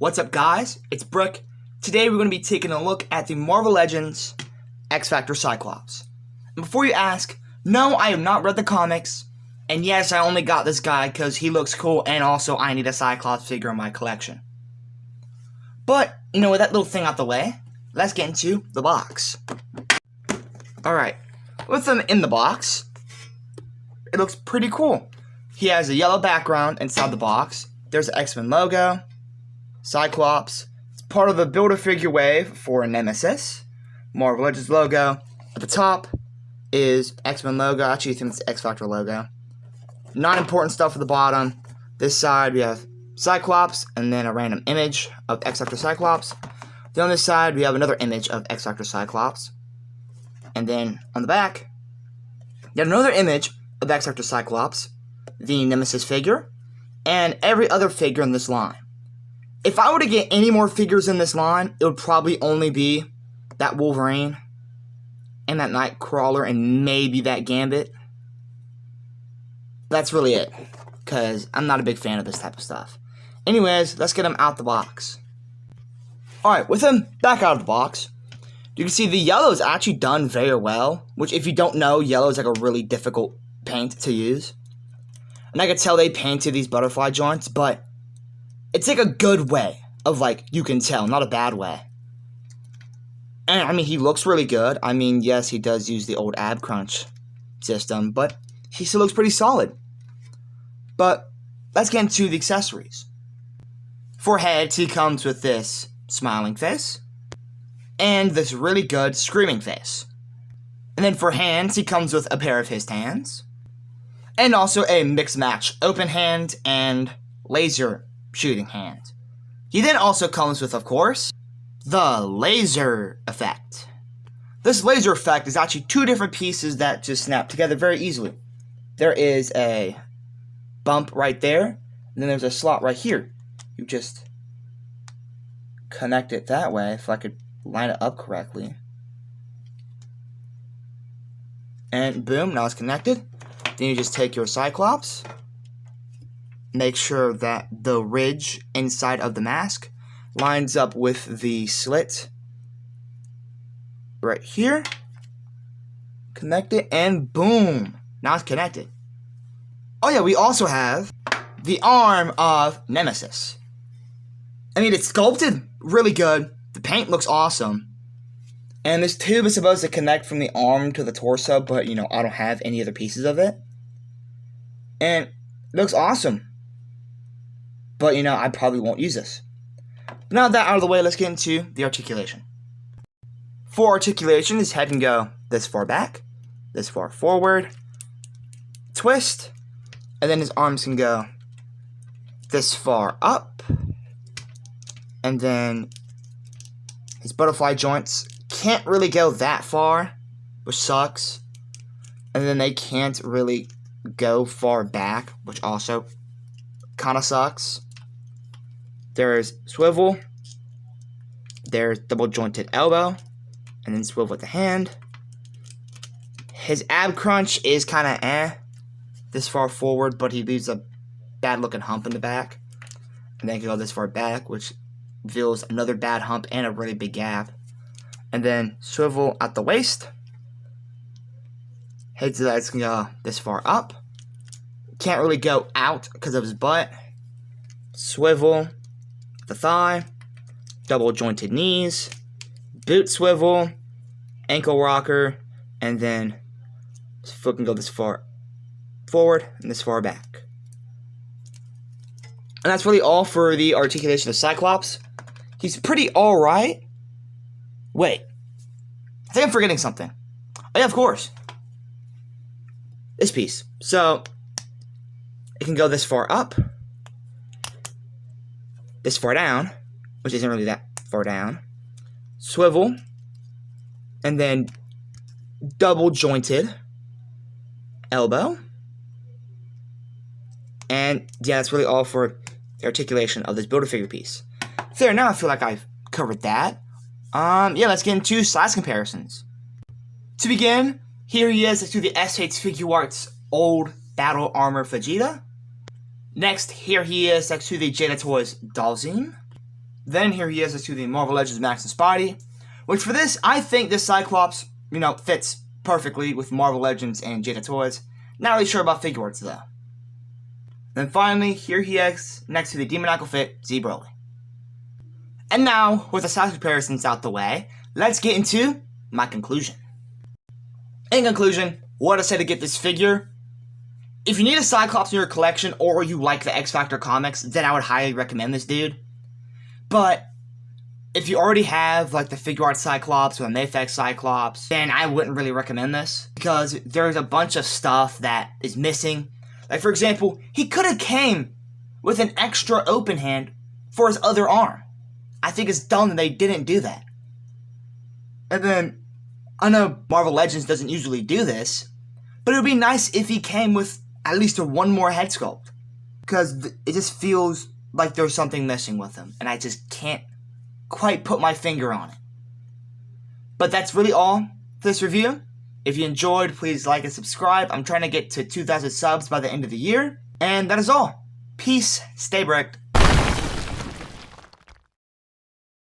What's up, guys? It's Brooke. Today we're going to be taking a look at the Marvel Legends X-Factor Cyclops. And before you ask, no, I have not read the comics. And yes, I only got this guy because he looks cool and also I need a Cyclops figure in my collection. But, with that little thing out the way, let's get into the box. Alright, with him in the box, it looks pretty cool. He has a yellow background inside the box. There's the X-Men logo, Cyclops. It's part of the Build-A-Figure wave for Nemesis. Marvel Legends logo. At the top is X-Men logo. Actually, I think it's the X-Factor logo. Not important stuff at the bottom. This side, we have Cyclops, and then a random image of X-Factor Cyclops. Then on this side, we have another image of X-Factor Cyclops. And then on the back, you have another image of X-Factor Cyclops, the Nemesis figure, and every other figure in this line. If I were to get any more figures in this line, it would probably only be that Wolverine, and that Nightcrawler, and maybe that Gambit. That's really it, because I'm not a big fan of this type of stuff. Anyways, let's get him out the box. Alright, with him back out of the box, you can see the yellow is actually done very well, which if you don't know, yellow is like a really difficult paint to use. And I could tell they painted these butterfly joints, but it's like a good way of you can tell, not a bad way. And he looks really good. Yes, he does use the old ab crunch system, but he still looks pretty solid. But let's get into the accessories. For heads, he comes with this smiling face and this really good screaming face. And then for hands, he comes with a pair of his hands. And also a mixed match open hand and laser shooting hand. He then also comes with, of course, the laser effect. This laser effect is actually two different pieces that just snap together very easily. There is a bump right there, and then there's a slot right here. You just connect it that way, if I could line it up correctly. And boom, now it's connected. Then you just take your Cyclops, make sure that the ridge inside of the mask lines up with the slit right here. Connect it, and boom, now it's connected. Oh yeah, we also have the arm of Nemesis. It's sculpted really good. The paint looks awesome. And this tube is supposed to connect from the arm to the torso, but, I don't have any other pieces of it. And it looks awesome. But, I probably won't use this. But now that out of the way, let's get into the articulation. For articulation, his head can go this far back, this far forward, twist, and then his arms can go this far up, and then his butterfly joints can't really go that far, which sucks, and then they can't really go far back, which also kind of sucks. There's swivel, there's double jointed elbow, and then swivel with the hand. His ab crunch is kind of this far forward, but he leaves a bad looking hump in the back, and then he can go this far back, which reveals another bad hump and a really big gap. And then swivel at the waist. His legs can go this far up. Can't really go out because of his butt. Swivel the thigh. Double jointed knees. Boot swivel. Ankle rocker. And then his foot can go this far forward and this far back. And that's really all for the articulation of Cyclops. He's pretty alright. Wait, I think I'm forgetting something. Oh yeah, of course. This piece. So, it can go this far up, this far down, which isn't really that far down, swivel, and then double jointed elbow. And yeah, that's really all for the articulation of this Build-A-Figure piece. There, now I feel like I've covered that. Let's get into size comparisons. To begin, here he is next to the SH Figure Arts old Battle Armor Vegeta. Next, here he is next to the Jada Toys Dalzine. Then here he is to the Marvel Legends Max and Spidey, which for this, I think this Cyclops, fits perfectly with Marvel Legends and Jada Toys. Not really sure about figure arts though. Then finally, here he is next to the demoniacal fit Z Broly. And now, with the size comparisons out the way, let's get into my conclusion. In conclusion, what I say to get this figure? If you need a Cyclops in your collection or you like the X Factor comics, then I would highly recommend this dude. But if you already have like the figure art Cyclops or the Mayfix Cyclops, then I wouldn't really recommend this because there's a bunch of stuff that is missing. Like for example, he could have came with an extra open hand for his other arm. I think it's dumb that they didn't do that. And then, I know Marvel Legends doesn't usually do this, but it would be nice if he came with at least one more head sculpt. Because it just feels like there's something missing with him, and I just can't quite put my finger on it. But that's really all for this review. If you enjoyed, please like and subscribe. I'm trying to get to 2,000 subs by the end of the year. And that is all. Peace, stay bricked.